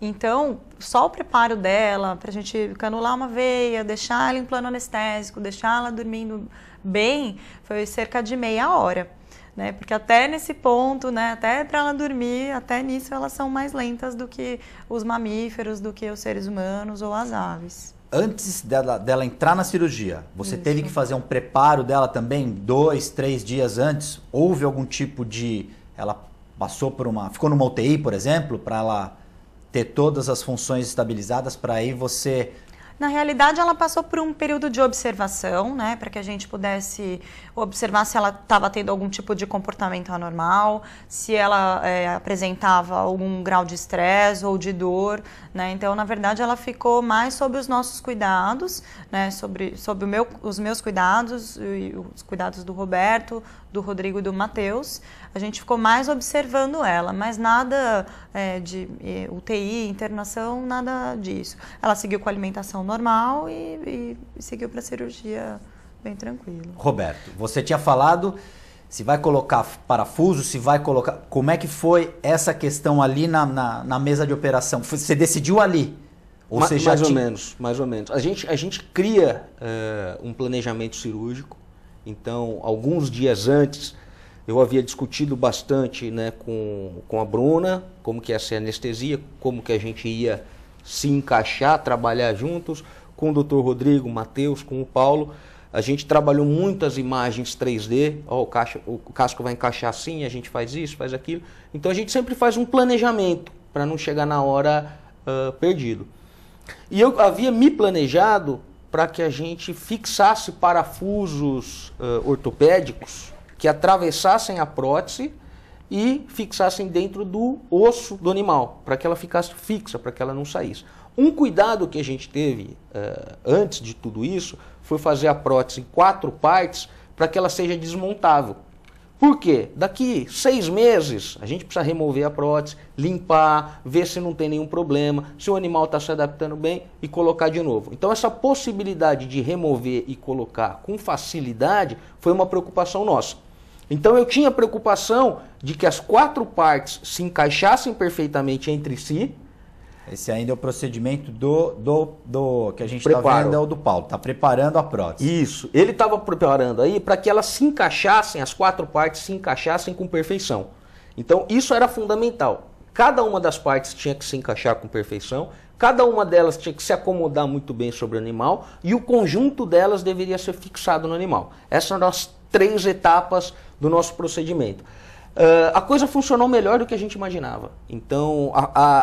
Então, só o preparo dela, para a gente canular uma veia, deixar ela em plano anestésico, deixar ela dormindo bem, foi cerca de meia hora, né? Porque até nesse ponto, né, até para ela dormir, até nisso elas são mais lentas do que os mamíferos, do que os seres humanos ou as aves. Antes dela entrar na cirurgia, você teve que fazer um preparo dela também, 2, 3 dias antes? Houve algum tipo de... Ela ficou numa UTI, por exemplo, para ela ter todas as funções estabilizadas, para aí você... Na realidade, ela passou por um período de observação, né, para que a gente pudesse observar se ela estava tendo algum tipo de comportamento anormal, se ela apresentava algum grau de estresse ou de dor, né. Então, na verdade, ela ficou mais sob os nossos cuidados, né, sobre os meus cuidados e os cuidados do Roberto, do Rodrigo e do Matheus. A gente ficou mais observando ela, mas nada de UTI, internação, nada disso. Ela seguiu com a alimentação normal e seguiu para a cirurgia bem tranquilo. Roberto, você tinha falado se vai colocar parafuso, se vai colocar... Como é que foi essa questão ali na mesa de operação? Você decidiu ali? Ou você já mais ou menos. A gente cria um planejamento cirúrgico, então alguns dias antes eu havia discutido bastante, né, com a Bruna, como que ia ser a anestesia, como que a gente ia se encaixar, trabalhar juntos, com o Dr. Rodrigo, Matheus, com o Paulo. A gente trabalhou muitas imagens 3D, o casco vai encaixar assim, a gente faz isso, faz aquilo. Então a gente sempre faz um planejamento para não chegar na hora perdido. E eu havia me planejado para que a gente fixasse parafusos ortopédicos que atravessassem a prótese e fixassem dentro do osso do animal, para que ela ficasse fixa, para que ela não saísse. Um cuidado que a gente teve antes de tudo isso foi fazer a prótese em 4 partes para que ela seja desmontável. Por quê? Daqui 6 meses a gente precisa remover a prótese, limpar, ver se não tem nenhum problema, se o animal está se adaptando bem e colocar de novo. Então essa possibilidade de remover e colocar com facilidade foi uma preocupação nossa. Então eu tinha preocupação de que as 4 partes se encaixassem perfeitamente entre si. Esse ainda é o procedimento do que a gente está vendo, é o do Paulo. Está preparando a prótese. Isso. Ele estava preparando aí para que elas se encaixassem, as 4 partes se encaixassem com perfeição. Então isso era fundamental. Cada uma das partes tinha que se encaixar com perfeição, cada uma delas tinha que se acomodar muito bem sobre o animal e o conjunto delas deveria ser fixado no animal. Essas eram as 3 etapas do nosso procedimento. A coisa funcionou melhor do que a gente imaginava. Então,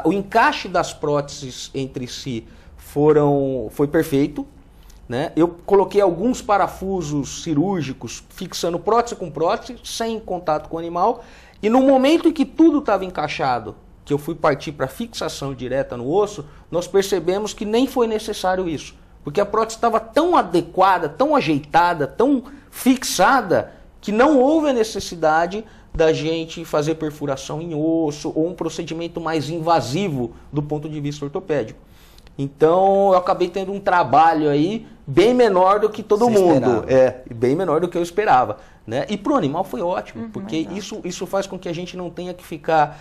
o encaixe das próteses entre si foi perfeito, né? Eu coloquei alguns parafusos cirúrgicos fixando prótese com prótese, sem contato com o animal. E no momento em que tudo estava encaixado, que eu fui partir para fixação direta no osso, nós percebemos que nem foi necessário isso. Porque a prótese estava tão adequada, tão ajeitada, tão fixada, que não houve a necessidade da gente fazer perfuração em osso ou um procedimento mais invasivo do ponto de vista ortopédico. Então eu acabei tendo um trabalho aí bem menor do que todo mundo. Bem menor do que eu esperava. Né? E para o animal foi ótimo, porque isso faz com que a gente não tenha que ficar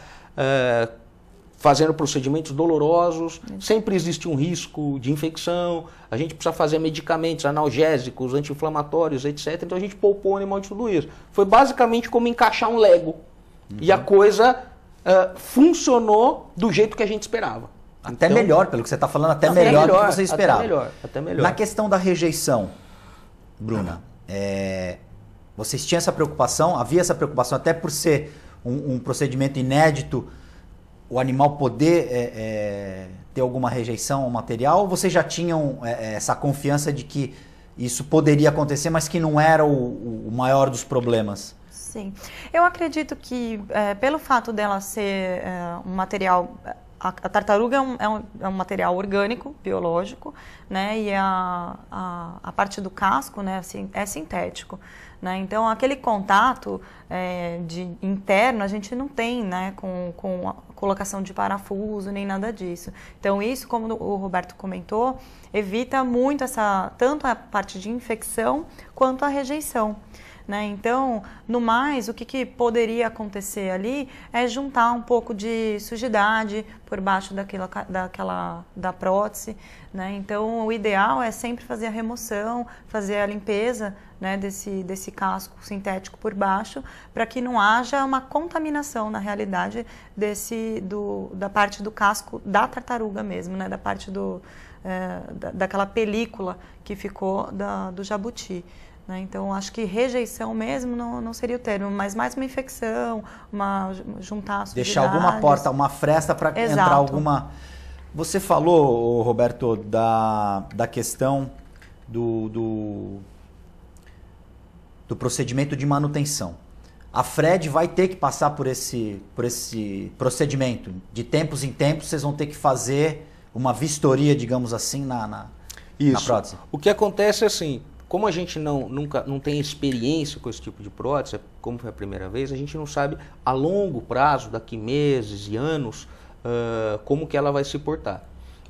fazendo procedimentos dolorosos, sempre existe um risco de infecção, a gente precisa fazer medicamentos analgésicos, anti-inflamatórios, etc. Então a gente poupou o animal de tudo isso. Foi basicamente como encaixar um Lego. E a coisa funcionou do jeito que a gente esperava. Até então, melhor, pelo que você está falando, até melhor do que você esperava. Até melhor. Na questão da rejeição, Bruna, vocês tinham essa preocupação, havia essa preocupação até por ser um procedimento inédito, o animal poder ter alguma rejeição ao material, ou vocês já tinham essa confiança de que isso poderia acontecer, mas que não era o maior dos problemas? Sim. Eu acredito que pelo fato dela ser um material... A tartaruga é um material orgânico, biológico, né? E a parte do casco, né, assim, é sintético. Né? Então, aquele contato interno a gente não tem, né, com a colocação de parafuso, nem nada disso. Então, isso, como o Roberto comentou, evita muito tanto a parte de infecção quanto a rejeição. Né? Então, no mais, o que poderia acontecer ali é juntar um pouco de sujidade por baixo da prótese. Né? Então, o ideal é sempre fazer a remoção, fazer a limpeza, né, desse casco sintético por baixo, para que não haja uma contaminação, na realidade, da parte do casco da tartaruga mesmo, né, da parte daquela película que ficou do jabuti. Né? Então, acho que rejeição mesmo não seria o termo, mas mais uma infecção, juntar sujidades. Deixar alguma porta, uma fresta para entrar alguma... Você falou, Roberto, da questão do procedimento de manutenção. A Fred vai ter que passar por esse procedimento. De tempos em tempos, vocês vão ter que fazer uma vistoria, digamos assim, na prótese. O que acontece é assim... Como a gente não tem experiência com esse tipo de prótese, como foi a primeira vez, a gente não sabe a longo prazo, daqui meses e anos, como que ela vai se portar.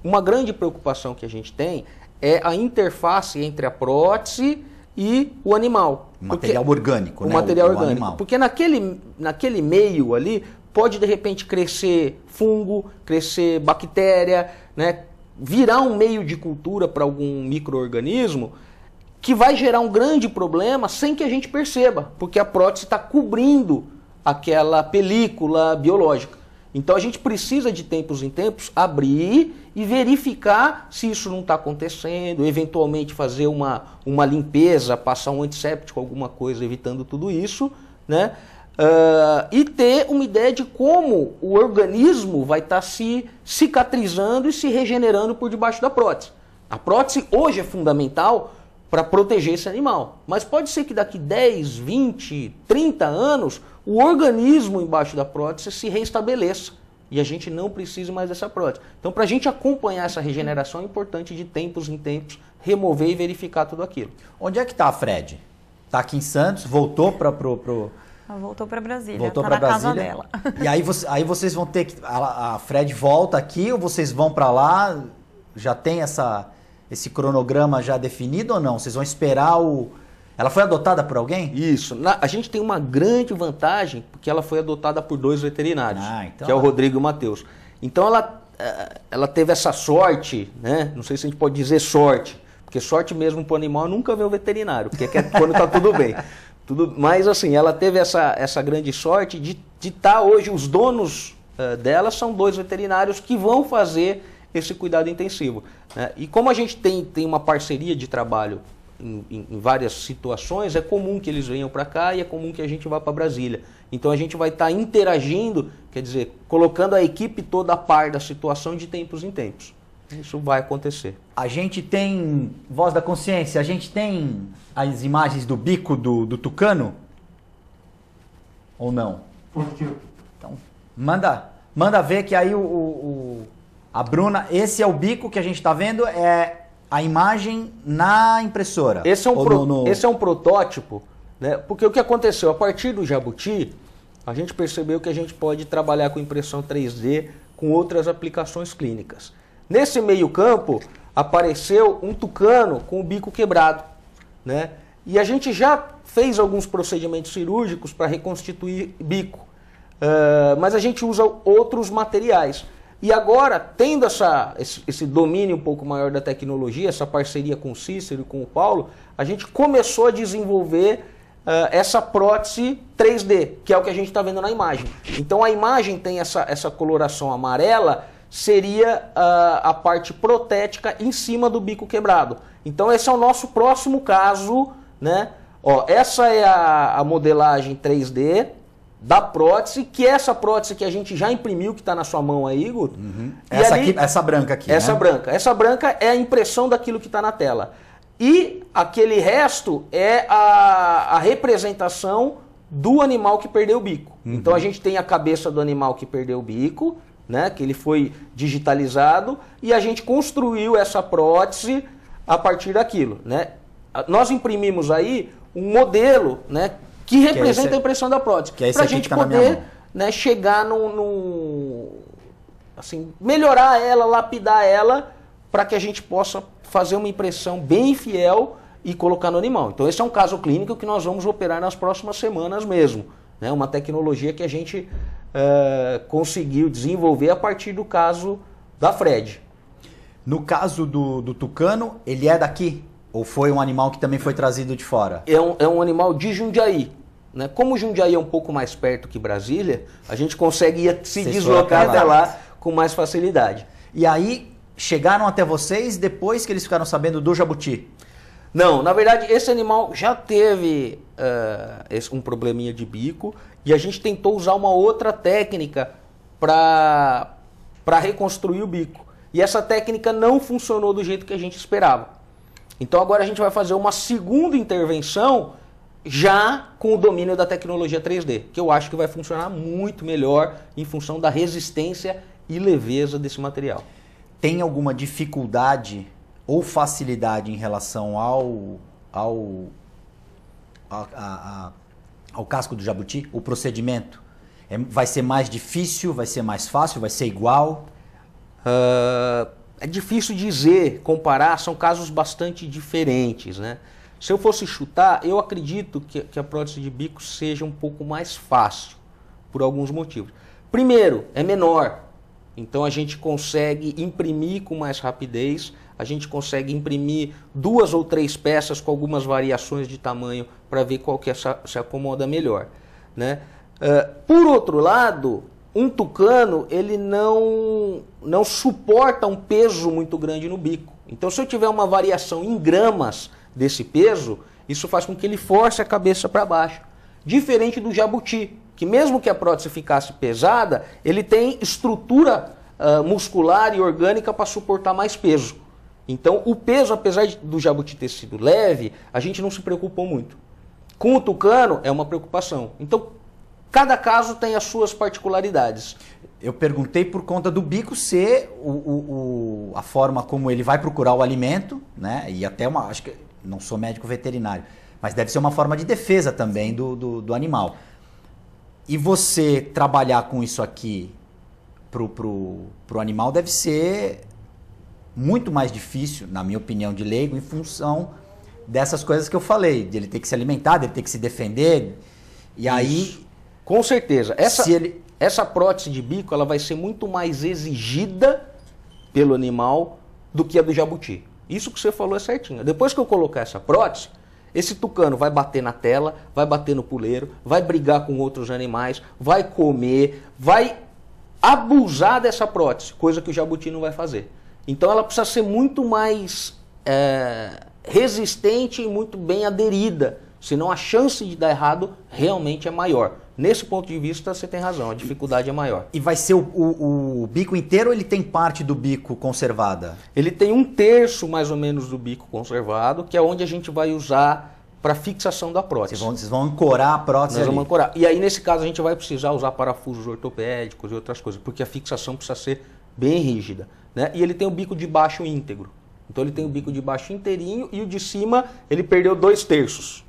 Uma grande preocupação que a gente tem é a interface entre a prótese e o animal. O material orgânico, né? O material orgânico. Animal. Porque naquele meio ali pode de repente crescer fungo, crescer bactéria, né? Virar um meio de cultura para algum micro-organismo que vai gerar um grande problema sem que a gente perceba, porque a prótese está cobrindo aquela película biológica. Então a gente precisa de tempos em tempos abrir e verificar se isso não está acontecendo, eventualmente fazer uma limpeza, passar um antisséptico, alguma coisa, evitando tudo isso, né? E ter uma ideia de como o organismo vai estar se cicatrizando e se regenerando por debaixo da prótese. A prótese hoje é fundamental para proteger esse animal. Mas pode ser que daqui 10, 20, 30 anos, o organismo embaixo da prótese se reestabeleça. E a gente não precisa mais dessa prótese. Então, para a gente acompanhar essa regeneração, é importante de tempos em tempos remover e verificar tudo aquilo. Onde é que está a Fred? Está aqui em Santos? Voltou para Ela voltou para Brasília, Voltou tá para na casa Brasília. dela. E aí vocês vão ter que... A Fred volta aqui ou vocês vão para lá? Já tem esse cronograma já definido ou não? Vocês vão esperar o... Ela foi adotada por alguém? Isso. A gente tem uma grande vantagem, porque ela foi adotada por 2 veterinários, então que é o Rodrigo e o Matheus. Então ela teve essa sorte, né? Não sei se a gente pode dizer sorte, porque sorte mesmo para o animal nunca vê o veterinário, porque é quando está tudo bem. Mas assim, ela teve essa grande sorte de estar hoje, os donos dela são 2 veterinários que vão fazer esse cuidado intensivo, né? E como a gente tem uma parceria de trabalho em várias situações, é comum que eles venham para cá e é comum que a gente vá para Brasília. Então a gente vai estar interagindo, quer dizer, colocando a equipe toda a par da situação de tempos em tempos. Isso vai acontecer. A gente tem, voz da consciência, a gente tem as imagens do bico do tucano? Ou não? Então, manda ver que aí a Bruna, esse é o bico que a gente está vendo, é a imagem na impressora. Esse é um protótipo, né? Porque o que aconteceu? A partir do jabuti, a gente percebeu que a gente pode trabalhar com impressão 3D com outras aplicações clínicas. Nesse meio campo, apareceu um tucano com o bico quebrado, né? E a gente já fez alguns procedimentos cirúrgicos para reconstituir bico, mas a gente usa outros materiais. E agora, tendo esse domínio um pouco maior da tecnologia, essa parceria com o Cícero e com o Paulo, a gente começou a desenvolver essa prótese 3D, que é o que a gente está vendo na imagem. Então a imagem tem essa coloração amarela, seria a parte protética em cima do bico quebrado. Então esse é o nosso próximo caso, né? Ó, essa é a modelagem 3D da prótese, que é essa prótese que a gente já imprimiu, que está na sua mão aí, Guto. Uhum. E essa branca aqui, essa né? branca. Essa branca é a impressão daquilo que está na tela. E aquele resto é a representação do animal que perdeu o bico. Uhum. Então a gente tem a cabeça do animal que perdeu o bico, né, que ele foi digitalizado, e a gente construiu essa prótese a partir daquilo, né? Nós imprimimos aí um modelo, né, que representa a impressão da prótese, para a gente poder, né, chegar assim, melhorar ela, lapidar ela, para que a gente possa fazer uma impressão bem fiel e colocar no animal. Então esse é um caso clínico que nós vamos operar nas próximas semanas mesmo, né? Uma tecnologia que a gente conseguiu desenvolver a partir do caso da Fred. No caso do tucano, ele é daqui? Ou foi um animal que também foi trazido de fora? É um animal de Jundiaí, né? Como Jundiaí é um pouco mais perto que Brasília, a gente consegue se deslocar até lá com mais facilidade. E aí, chegaram até vocês depois que eles ficaram sabendo do jabuti? Não, na verdade, esse animal já teve um probleminha de bico e a gente tentou usar uma outra técnica para reconstruir o bico. E essa técnica não funcionou do jeito que a gente esperava. Então agora a gente vai fazer uma segunda intervenção já com o domínio da tecnologia 3D, que eu acho que vai funcionar muito melhor em função da resistência e leveza desse material. Tem alguma dificuldade ou facilidade em relação ao casco do jabuti? O procedimento vai ser mais difícil, vai ser mais fácil, vai ser igual? É difícil dizer, comparar, são casos bastante diferentes, né? Se eu fosse chutar, eu acredito que a prótese de bico seja um pouco mais fácil, por alguns motivos. Primeiro, é menor, então a gente consegue imprimir com mais rapidez, a gente consegue imprimir 2 ou 3 peças com algumas variações de tamanho para ver qual que se acomoda melhor, né? Por outro lado, um tucano, ele não suporta um peso muito grande no bico. Então, se eu tiver uma variação em gramas desse peso, isso faz com que ele force a cabeça para baixo. Diferente do jabuti, que mesmo que a prótese ficasse pesada, ele tem estrutura muscular e orgânica para suportar mais peso. Então, o peso, apesar do jabuti ter sido leve, a gente não se preocupou muito. Com o tucano, é uma preocupação. Então, cada caso tem as suas particularidades. Eu perguntei por conta do bico ser a forma como ele vai procurar o alimento, né? E até acho que não sou médico veterinário, mas deve ser uma forma de defesa também do animal. E você trabalhar com isso aqui pro animal deve ser muito mais difícil, na minha opinião de leigo, em função dessas coisas que eu falei, de ele ter que se alimentar, de ele ter que se defender. E aí, com certeza, essa prótese de bico ela vai ser muito mais exigida pelo animal do que a do jabuti. Isso que você falou é certinho. Depois que eu colocar essa prótese, esse tucano vai bater na tela, vai bater no puleiro, vai brigar com outros animais, vai comer, vai abusar dessa prótese, coisa que o jabuti não vai fazer. Então ela precisa ser muito mais resistente e muito bem aderida, senão a chance de dar errado realmente é maior. Nesse ponto de vista, você tem razão, a dificuldade é maior. E vai ser o bico inteiro ou ele tem parte do bico conservada? Ele tem 1/3 mais ou menos do bico conservado, que é onde a gente vai usar para fixação da prótese. Vocês vão ancorar a prótese ali. Vamos ancorar. E aí, nesse caso, a gente vai precisar usar parafusos ortopédicos e outras coisas, porque a fixação precisa ser bem rígida, né? E ele tem o bico de baixo íntegro. Então, ele tem o bico de baixo inteirinho e o de cima, ele perdeu 2/3.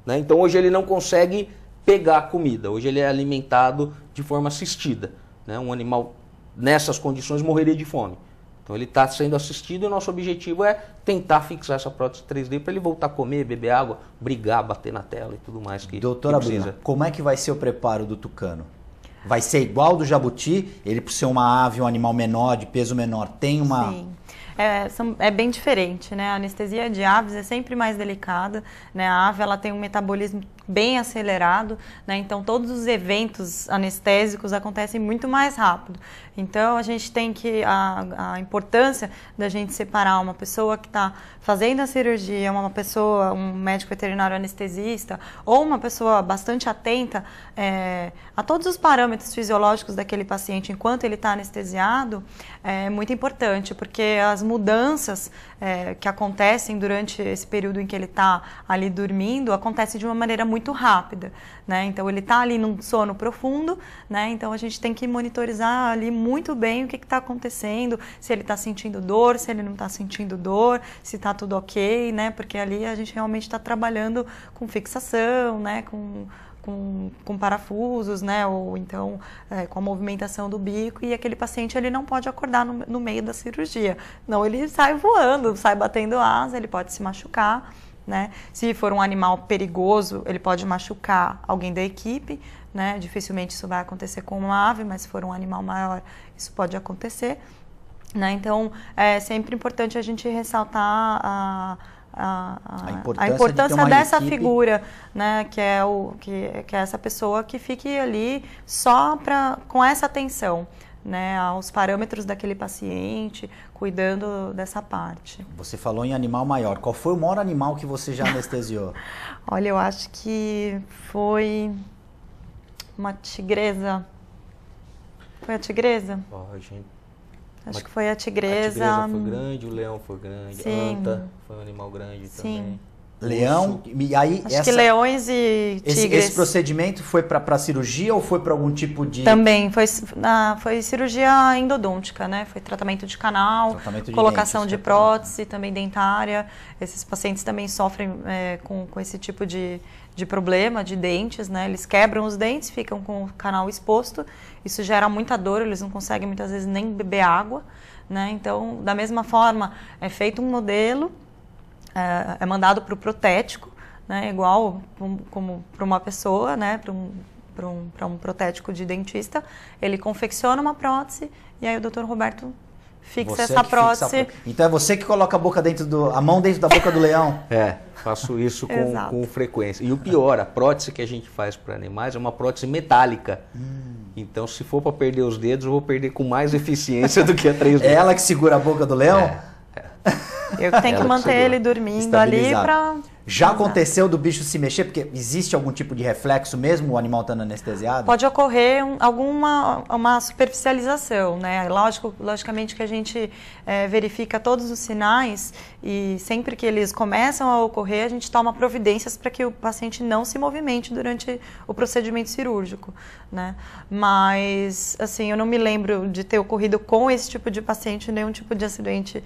Né? Então, hoje ele não consegue pegar a comida. Hoje ele é alimentado de forma assistida. Né? Um animal nessas condições morreria de fome. Então ele está sendo assistido e o nosso objetivo é tentar fixar essa prótese 3D para ele voltar a comer, beber água, brigar, bater na tela e tudo mais que Doutora precisa. Bruna, como é que vai ser o preparo do tucano? Vai ser igual do jabuti? Ele, por ser uma ave, um animal menor, de peso menor, tem uma... Sim. É bem diferente, né? A anestesia de aves é sempre mais delicada, né? A ave ela tem um metabolismo bem acelerado, né? Então todos os eventos anestésicos acontecem muito mais rápido. Então a gente tem que a importância da gente separar uma pessoa que está fazendo a cirurgia, uma pessoa, um médico veterinário anestesista ou uma pessoa bastante atenta a todos os parâmetros fisiológicos daquele paciente enquanto ele está anestesiado, é muito importante, porque as mudanças que acontecem durante esse período em que ele está ali dormindo acontecem de uma maneira muito rápida, né? Então ele está ali num sono profundo, né? Então a gente tem que monitorizar ali muito bem o que está acontecendo, se ele está sentindo dor, se ele não está sentindo dor, se está tudo ok, né? Porque ali a gente realmente está trabalhando com fixação, né? Com parafusos, né? Ou então com a movimentação do bico, e aquele paciente ele não pode acordar no meio da cirurgia. Não, ele sai voando, sai batendo asa, ele pode se machucar, né? Se for um animal perigoso, ele pode machucar alguém da equipe, né? Dificilmente isso vai acontecer com uma ave, mas se for um animal maior, isso pode acontecer, né? Então, é sempre importante a gente ressaltar a importância dessa figura, né, que é essa pessoa que fique ali só com essa atenção, né, aos parâmetros daquele paciente, cuidando dessa parte. Você falou em animal maior. Qual foi o maior animal que você já anestesiou? Olha, eu acho que foi uma tigresa. Foi a tigresa? Gente. Acho que foi a tigresa. A tigresa foi grande, o leão foi grande, sim. A anta foi um animal grande também. Leão, e aí acho que leões e tigres. Esse procedimento foi para cirurgia ou foi para algum tipo de... Também, foi cirurgia endodôntica, né? Foi tratamento de canal, colocação de prótese, também dentária. Esses pacientes também sofrem com esse tipo de problema de dentes, né? Eles quebram os dentes, ficam com o canal exposto. Isso gera muita dor, eles não conseguem muitas vezes nem beber água, né? Então, da mesma forma, é feito um modelo, é mandado para o protético, né? Igual como para uma pessoa, né? Para um protético de dentista. Ele confecciona uma prótese e aí o Dr. Roberto fixa essa prótese. Então é você que coloca a mão dentro da boca do leão? Faço isso com frequência. E o pior, a prótese que a gente faz para animais é uma prótese metálica. Então, se for para perder os dedos, eu vou perder com mais eficiência do que a 3D. É ela que segura a boca do leão? Eu tenho que manter ele dormindo ali para... Já aconteceu do bicho se mexer? Porque existe algum tipo de reflexo mesmo, o animal estando anestesiado? Pode ocorrer uma superficialização, né? Logicamente que a gente verifica todos os sinais e sempre que eles começam a ocorrer, a gente toma providências para que o paciente não se movimente durante o procedimento cirúrgico, né? Mas, assim, eu não me lembro de ter ocorrido com esse tipo de paciente nenhum tipo de acidente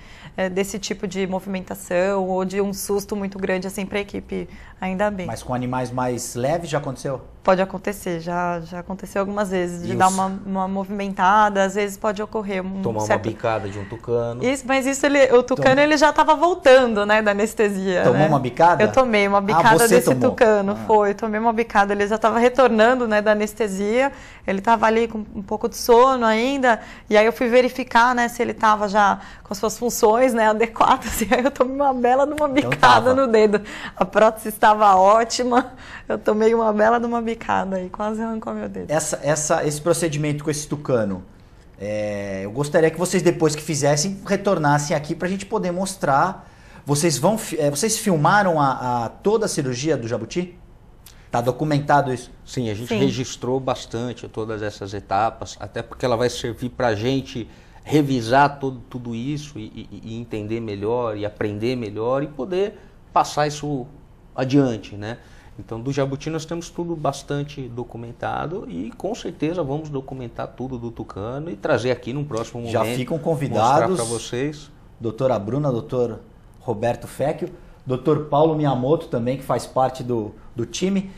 desse tipo de movimentação ou de um susto muito grande, assim, para a equipe, ainda bem. Mas com animais mais leves já aconteceu? Pode acontecer, já aconteceu algumas vezes, de E dar uma movimentada, às vezes pode ocorrer tomar uma bicada de um tucano. Mas o tucano ele já estava voltando, né, da anestesia. Tomou uma bicada? Eu tomei uma bicada desse tomou. tucano, tomei uma bicada, ele já estava retornando, né, da anestesia, ele estava ali com um pouco de sono ainda, e aí eu fui verificar, né, se ele estava já com as suas funções, né, adequadas, e aí eu tomei uma bela de uma bicada no dedo. A prótese estava ótima, eu tomei uma bela de uma bicada e quase arrancou meu dedo. Esse procedimento com esse tucano, eu gostaria que vocês, depois que fizessem, retornassem aqui para a gente poder mostrar. Vocês filmaram toda a cirurgia do jabuti? Está documentado isso? Sim, a gente registrou bastante todas essas etapas, até porque ela vai servir para a gente revisar tudo isso e entender melhor e aprender melhor e poder passar isso adiante, né? Então, do jabuti nós temos tudo bastante documentado e com certeza vamos documentar tudo do tucano e trazer aqui num próximo momento. Já ficam convidados, mostrar para vocês. Doutora Bruna, doutor Roberto Fecchio, doutor Paulo Miyamoto também, que faz parte do time.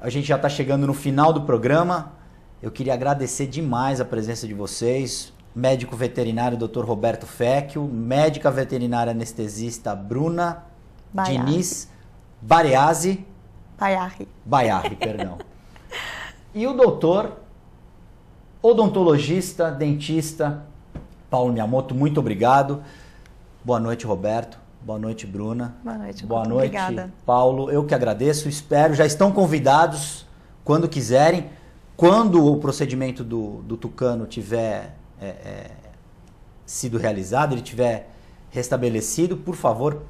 A gente já está chegando no final do programa. Eu queria agradecer demais a presença de vocês. Médico veterinário doutor Roberto Fecchio, médica veterinária anestesista Bruna Diniz Baiarri, perdão. E o doutor odontologista, dentista Paulo Miyamoto, muito obrigado. Boa noite, Roberto. Boa noite, Bruna. Boa noite, Boa noite, obrigada. Paulo. Eu que agradeço, espero. Já estão convidados quando quiserem. Quando o procedimento do tucano tiver sido realizado, ele tiver restabelecido, por favor,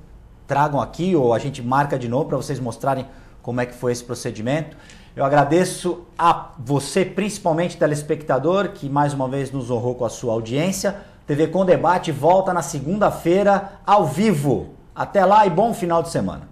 tragam aqui ou a gente marca de novo para vocês mostrarem como é que foi esse procedimento. Eu agradeço a você, principalmente telespectador, que mais uma vez nos honrou com a sua audiência. TV Com Debate volta na segunda-feira, ao vivo. Até lá e bom final de semana.